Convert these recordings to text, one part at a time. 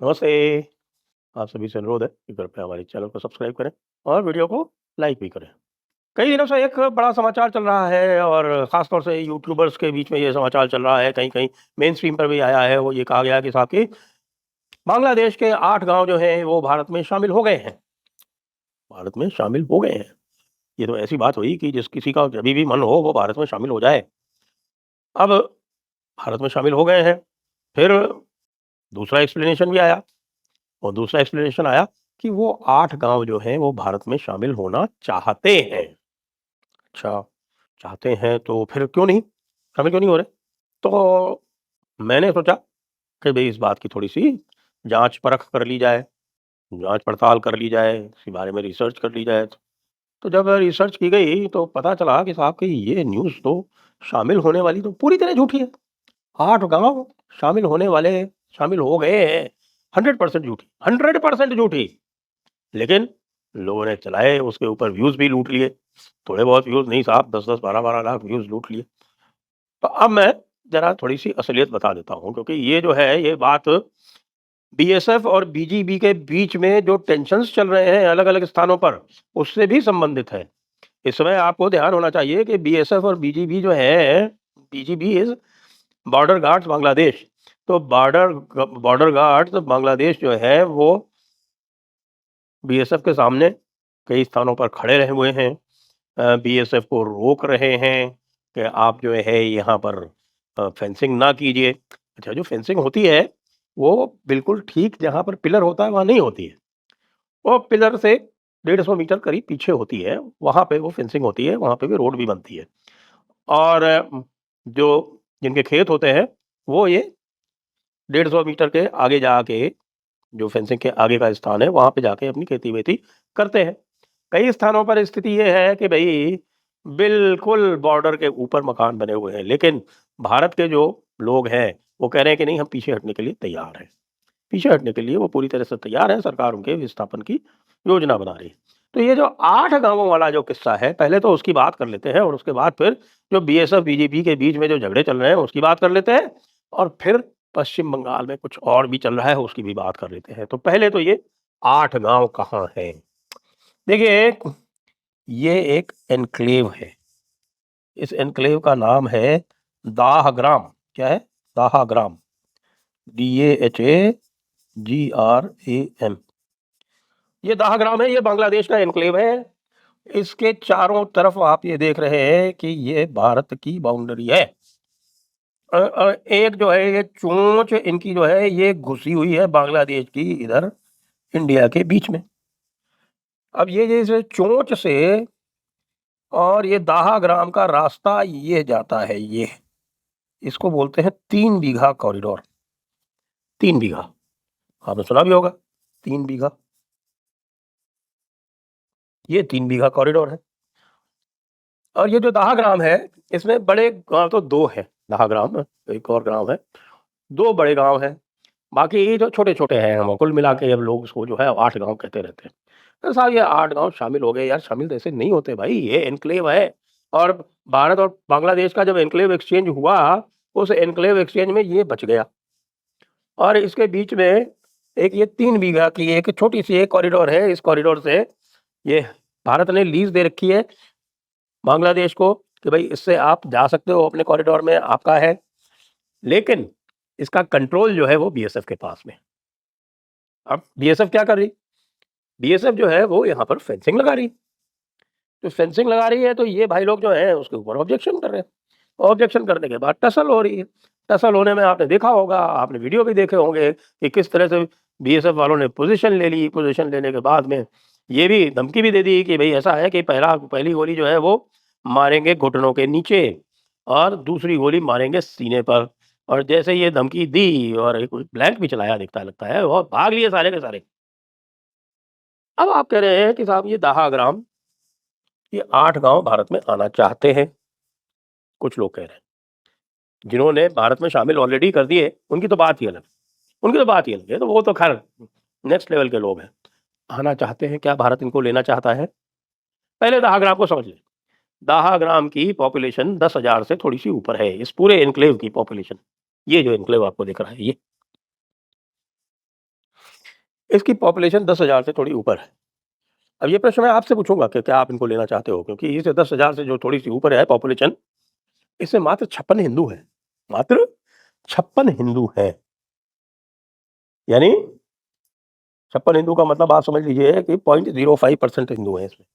नमस्ते। आप सभी से अनुरोध है कि कृपया हमारे चैनल को सब्सक्राइब करें और वीडियो को लाइक भी करें। कई दिनों से एक बड़ा समाचार चल रहा है और ख़ास तौर से यूट्यूबर्स के बीच में ये समाचार चल रहा है, कहीं-कहीं मेन स्ट्रीम पर भी आया है। वो ये कहा गया कि साहब कि बांग्लादेश के 8 गाँव जो हैं वो भारत में शामिल हो गए हैं। भारत में शामिल हो गए हैं। ये तो ऐसी बात हुई कि जिस किसी का जभी भी मन हो वो भारत में शामिल हो जाए। अब भारत में शामिल हो गए हैं। फिर दूसरा एक्सप्लेनेशन भी आया और दूसरा एक्सप्लेनेशन आया कि वो 8 गाँव जो हैं वो भारत में शामिल होना चाहते हैं। अच्छा, चाहते हैं तो फिर क्यों नहीं? शामिल क्यों नहीं हो रहे? तो मैंने सोचा कि भई इस बात की थोड़ी-सी जाँच-परख कर ली जाए, जाँच-पड़ताल कर ली जाए, इसी बारे में रिसर्च कर ली जाए। तो जब रिसर्च की गई तो पता चला कि साहब कि ये न्यूज़ तो शामिल होने वाली तो पूरी तरह झूठी है। 8 गाँव शामिल होने वाले शामिल हो गए हैं, 100% झूठी, 100% झूठी। लेकिन लोगों ने चलाए, उसके ऊपर व्यूज़ भी लूट लिए। थोड़े बहुत व्यूज़ नहीं साहब, 10-10, 12-12 लाख व्यूज़ लूट लिए। तो अब मैं ज़रा थोड़ी-सी असलियत बता देता हूँ, क्योंकि ये जो है, ये बात बीएसएफ और बीजीबी के बीच में जो टेंशन्स चल रहे हैं अलग-अलग स्थानों पर, उससे भी संबंधित है। इस समय आपको ध्यान होना चाहिए कि बीएसएफ और बीजीबी जो है, BGB is border guards Bangladesh. तो बॉर्डर गार्ड्स बांग्लादेश जो है, वो बीएसएफ के सामने कई स्थानों पर खड़े रहे हुए हैं। बीएसएफ को रोक रहे हैं कि आप जो है यहाँ पर फेंसिंग ना कीजिए। अच्छा, जो फेंसिंग होती है वो बिल्कुल ठीक जहाँ पर पिलर होता है वहाँ नहीं होती है। वो पिलर से 150 मीटर करीब पीछे होती है, वहाँ पे वो फेंसिंग होती है, वहाँ पे भी रोड भी बनती है। और जो जिनके खेत होते हैं वो ये 150 मीटर के आगे जाके, जो फेंसिंग के आगे का स्थान है वहाँ पे जाके अपनी खेती-वेती करते हैं। कई स्थानों पर स्थिति ये है कि भई बिल्कुल बॉर्डर के ऊपर मकान बने हुए हैं, लेकिन भारत के जो लोग हैं, वो कह रहे हैं कि नहीं, हम पीछे हटने के लिए तैयार हैं। पीछे हटने के लिए वो पूरी तरह से तैयार हैं, सरकार उनके विस्थापन की योजना बना रही है। तो ये जो 8 गाँवों वाला जो किस्सा है, पहले तो उसकी बात कर लेते हैं और उसके बाद फिर जो बीएसएफ, बीजेपी के बीच में जो झगड़े चल रहे हैं, उसकी बात कर लेते हैं और फिर पश्चिम बंगाल में कुछ और भी चल रहा है, उसकी भी बात कर लेते हैं। तो पहले तो ये 8 गाँव कहाँ हैं? देखिए, ये एक एन्क्लेव है। इस एन्क्लेव का नाम है दाहग्राम। क्या है? दाहग्राम। DAHAGRAM। ये दाहग्राम है, ये बांग्लादेश का एन्क्लेव है। इसके चारों तरफ आप ये देख रहे हैं कि ये भारत की बाउंड्री है। एक जो है ये चोंच इनकी जो है ये घुसी हुई है बांग्लादेश की इधर इंडिया के बीच में। अब ये जैसे चोंच से और ये दाहग्राम का रास्ता ये जाता है, ये इसको बोलते हैं 3 बीघा कॉरिडोर। 3 बीघा, आपने सुना भी होगा, 3 बीघा, ये 3 बीघा कॉरिडोर है। और ये जो दाहग्राम है, इसमें बड़े गाँव तो 2 हैं। दाहग्राम एक और गाँव है, 2 बड़े गाँव हैं, बाकी जो छोटे-छोटे हैं, हम कुल मिला के अब लोग उसको जो है 8 गाँव कहते रहते हैं। तो साहब ये 8 गाँव शामिल हो गए यार, शामिल तो ऐसे नहीं होते भाई, ये एन्क्लेव है। और भारत और बांग्लादेश का जब एन्क्लेव एक्सचेंज हुआ, उस एन्क्लेव एक्सचेंज में ये बच गया। और इसके बीच में एक ये 3 बीघा की एक छोटी-सी एक कॉरिडोर है, इस कॉरिडोर से ये भारत ने लीज़ दे रखी है बांग्लादेश को कि भई इससे आप जा सकते हो अपने कॉरिडोर में, आपका है। लेकिन इसका कंट्रोल जो है वो बीएसएफ के पास में। अब बीएसएफ क्या कर रही? बीएसएफ जो है वो यहाँ पर फेंसिंग लगा रही है। तो फेंसिंग लगा रही है तो ये भाई लोग जो हैं उसके ऊपर ऑब्जेक्शन कर रहे हैं। ऑब्जेक्शन करने के बाद टसल हो रही है। टसल होने में आपने देखा होगा, आपने वीडियो भी देखे होंगे कि किस तरह से बीएसएफ वालों ने पोज़ीशन ले ली। पोज़ीशन लेने के बाद में ये भी धमकी भी दे दी कि भई ऐसा है कि पहली गोली जो है वो मारेंगे घुटनों के नीचे और दूसरी गोली मारेंगे सीने पर। और जैसे ये धमकी दी और एक ब्लैंक भी चलाया दिखता लगता है और भाग लिए सारे के सारे। अब आप कह रहे हैं कि साहब ये दाहाग्राम, ये 8 गाँव भारत में आना चाहते हैं, कुछ लोग कह रहे हैं। जिन्होंने भारत में शामिल ऑलरेडी कर दिए, उनकी तो बात ही अलग है। उनकी तो बात ही अलग है, तो वो तो ख़ैर नेक्स्ट लेवल के लोग हैं। आना चाहते हैं, क्या भारत इनको लेना चाहता है? पहले दाहाग्राम को समझ लें। दाहाग्राम की पॉपुलेशन 10,000 से थोड़ी-सी ऊपर है, इस पूरे एन्क्लेव की पॉपुलेशन। ये जो एन्क्लेव आपको दिख रहा है ये। इसकी पॉपुलेशन 10,000 से थोड़ी ऊपर है। अब ये प्रश्न मैं आपसे पूछूँगा कि क्या आप इनको लेना चाहते हो? क्योंकि इस 10,000 से जो थोड़ी-सी ऊपर है पॉपुलेशन, इसमें मात्र 56 हिंदू हैं। मात्र 56 हिंदू हैं। यानी 56 हिंदू का मतलब आप समझ लीजिए कि 0.05% हिंदू हैं इसमें।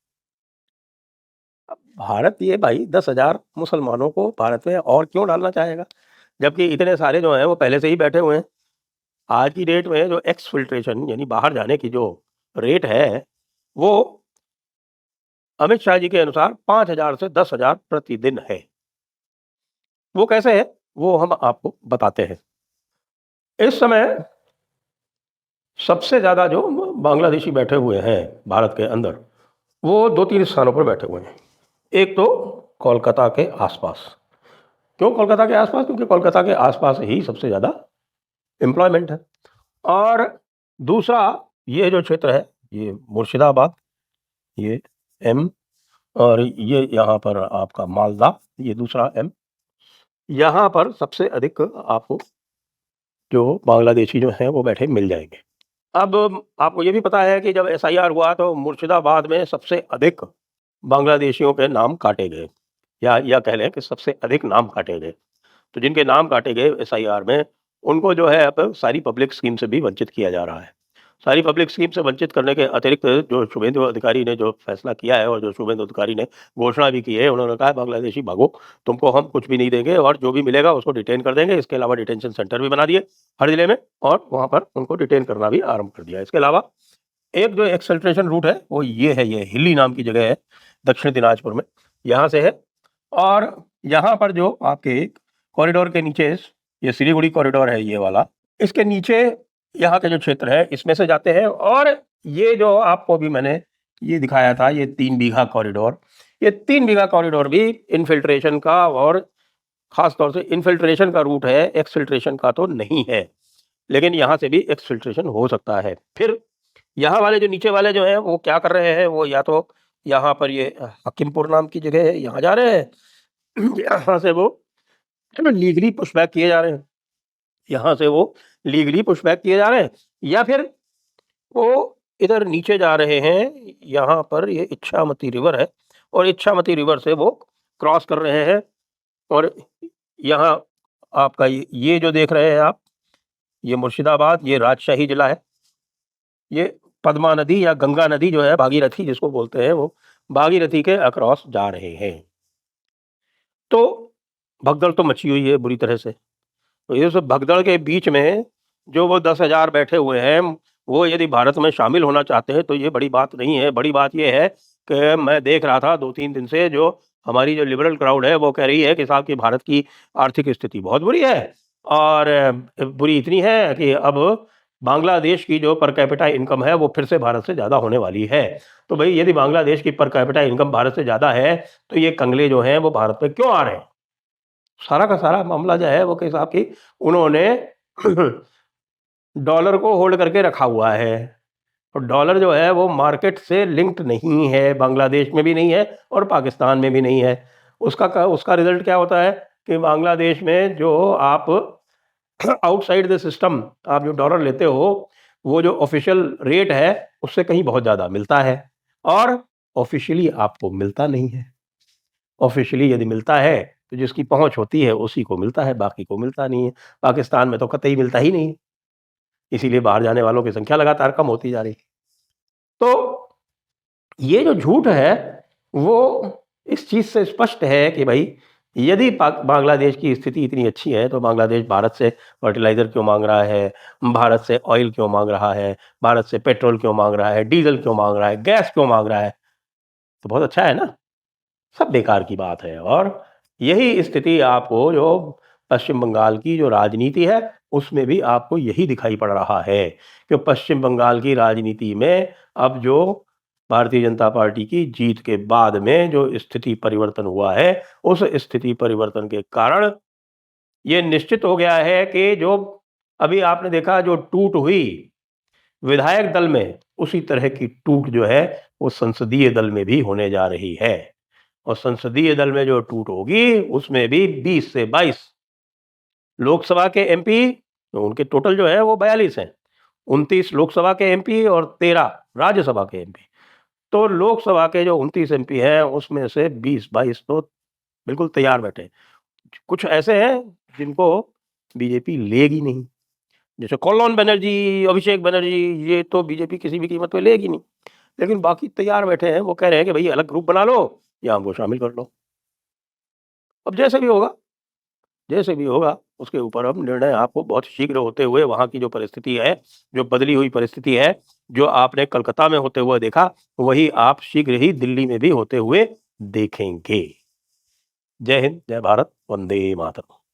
अब भारत ये भाई 10,000 मुसलमानों को भारत में और क्यों डालना चाहेगा? जबकि इतने सारे जो हैं वो पहले से ही बैठे हुए हैं। आज की डेट में जो एक्सफिल्ट्रेशन यानी बाहर जाने की जो रेट है, वो अमित शाह जी के अनुसार 5,000 से 10,000 प्रतिदिन है। वो कैसे है? वो हम आपको बताते हैं। इस समय सबसे ज़्यादा जो बांग्लादेशी बैठे हुए हैं भारत के अंदर, वो 2-3 स्थानों पर बैठे हुए हैं। एक तो कोलकाता के आसपास। क्यों कोलकाता के आसपास? क्योंकि कोलकाता के आसपास ही सबसे ज़्यादा एम्प्लॉयमेंट है। और दूसरा ये जो क्षेत्र है, ये मुर्शिदाबाद, ये एम, और ये यहाँ पर आपका मालदा, ये दूसरा एम। यहाँ पर सबसे अधिक आपको जो बांग्लादेशी जो हैं वो बैठे मिल जाएंगे। अब आपको ये भी पता है कि जब एसआईआर हुआ तो मुर्शिदाबाद में सबसे अधिक बांग्लादेशियों के नाम काटे गए, या कह लें कि सबसे अधिक नाम काटे गए। तो जिनके नाम काटे गए एसआईआर में, उनको जो है अब सारी पब्लिक स्कीम से भी वंचित किया जा रहा है। सारी पब्लिक स्कीम से वंचित करने के अतिरिक्त जो शुभेंदु अधिकारी ने जो फैसला किया है, और जो शुभेंदु अधिकारी ने घोषणा भी की है, उन्होंने कहा है बांग्लादेशी भागो, तुमको हम कुछ भी नहीं देंगे और जो भी मिलेगा उसको डिटेन कर देंगे। इसके अलावा डिटेंशन सेंटर भी बना दिए हर जिले में, और वहाँ पर उनको डिटेन करना भी आरंभ कर दिया। इसके अलावा एक जो एक्सफिल्ट्रेशन रूट है वो ये है, ये हिल्ली नाम की जगह है दक्षिण दिनाजपुर में, यहाँ से है। और यहाँ पर जो आपके कॉरिडोर के नीचे, ये सिलीगुड़ी कॉरिडोर है ये वाला, इसके नीचे यहाँ के जो क्षेत्र है इसमें से जाते हैं। और ये जो आपको भी मैंने ये दिखाया था, ये 3 बीघा कॉरिडोर, ये 3 बीघा कॉरिडोर भी इन्फिल्ट्रेशन का, और खास तौर से इन्फिल्ट्रेशन का रूट है, एक्सफिल्ट्रेशन का तो नहीं है। लेकिन यहाँ से भी एक्सफिल्ट्रेशन हो सकता है। फिर यहाँ वाले जो नीचे वाले जो हैं वो क्या कर रहे हैं, वो या तो यहाँ पर ये हकीमपुर नाम की जगह है, यहाँ जा रहे हैं। यहाँ से वो लीगली पुशबैक किए जा रहे हैं, यहाँ से वो लीगली पुशबैक किए जा रहे हैं, या फिर वो इधर नीचे जा रहे हैं। यहाँ पर ये इच्छामती रिवर है, और इच्छामती रिवर से वो क्रॉस कर रहे हैं। और यहाँ आपका ये जो देख रहे हैं आप, ये मुर्शिदाबाद, ये राजशाही जिला है। ये पद्मा नदी या गंगा नदी जो है, भागीरथी जिसको बोलते हैं, वो भागीरथी के अक्रॉस जा रहे हैं। तो भगदड़ तो मची हुई है बुरी तरह से। तो इस भगदड़ के बीच में जो वो 10,000 बैठे हुए हैं, वो यदि भारत में शामिल होना चाहते हैं तो ये बड़ी बात नहीं है। बड़ी बात ये है कि मैं देख रहा था 2-3 दिन से, जो हमारी जो लिबरल क्राउड है वो कह रही है कि साहब कि भारत की आर्थिक स्थिति बहुत बुरी है, और बुरी इतनी है कि अब बांग्लादेश की जो पर कैपिटा इनकम है वो फिर से भारत से ज़्यादा होने वाली है। तो भई यदि बांग्लादेश की पर कैपिटा इनकम भारत से ज़्यादा है, तो ये कंगले जो हैं वो भारत में क्यों आ रहे हैं? सारा का सारा मामला जो है वो कि साहब कि उन्होंने डॉलर को होल्ड करके रखा हुआ है, और डॉलर जो है वो मार्केट से लिंक्ड नहीं है, बांग्लादेश में भी नहीं है और पाकिस्तान में भी नहीं है। उसका रिजल्ट क्या होता है कि बांग्लादेश में जो आप आउटसाइड द सिस्टम आप जो डॉलर लेते हो, वो जो ऑफिशियल रेट है उससे कहीं बहुत ज़्यादा मिलता है, और ऑफिशियली आपको मिलता नहीं है। ऑफिशियली यदि मिलता है तो जिसकी पहुँच होती है उसी को मिलता है, बाकी को मिलता नहीं है। पाकिस्तान में तो कतई मिलता ही नहीं है। इसीलिए बाहर जाने वालों की संख्या लगातार कम होती जा रही है। तो ये जो झूठ है वो इस चीज़ से स्पष्ट है कि भाई यदि बांग्लादेश की स्थिति इतनी अच्छी है तो बांग्लादेश भारत से फर्टिलाइज़र क्यों माँग रहा है? भारत से ऑयल क्यों माँग रहा है? भारत से पेट्रोल क्यों माँग रहा है? डीज़ल क्यों माँग रहा है? गैस क्यों माँग रहा है? तो बहुत अच्छा है ना? सब बेकार की बात है। और यही स्थिति आपको जो पश्चिम बंगाल की जो राजनीति है उसमें भी आपको यही दिखाई पड़ रहा है कि पश्चिम बंगाल की राजनीति में अब जो भारतीय जनता पार्टी की जीत के बाद में जो स्थिति परिवर्तन हुआ है, उस स्थिति परिवर्तन के कारण ये निश्चित हो गया है कि जो अभी आपने देखा जो टूट हुई विधायक दल में, उसी तरह की टूट जो है वो संसदीय दल में भी होने जा रही है। और संसदीय दल में जो टूट होगी उसमें भी 20 से 22 लोकसभा के एमपी, तो उनके टोटल जो है वो 42 हैं, 29 लोकसभा के एमपी और 13 राज्यसभा के एमपी। तो लोकसभा के जो 29 एमपी हैं, उसमें से 20-22 तो बिल्कुल तैयार बैठे हैं। कुछ ऐसे हैं जिनको बीजेपी लेगी नहीं, जैसे कल्याण बनर्जी, अभिषेक बनर्जी, ये तो बीजेपी किसी भी कीमत पे लेगी नहीं। लेकिन बाकी तैयार बैठे हैं, वो कह रहे हैं कि भई अलग ग्रुप बना लो या हमको शामिल कर लो। अब जैसे भी होगा उसके ऊपर अब निर्णय आपको बहुत शीघ्र होते हुए वहाँ की जो परिस्थिति है, जो बदली हुई परिस्थिति है, जो आपने कलकत्ता में होते हुए देखा, वही आप शीघ्र ही दिल्ली में भी होते हुए देखेंगे। जय हिंद, जय भारत, वंदे मातरम।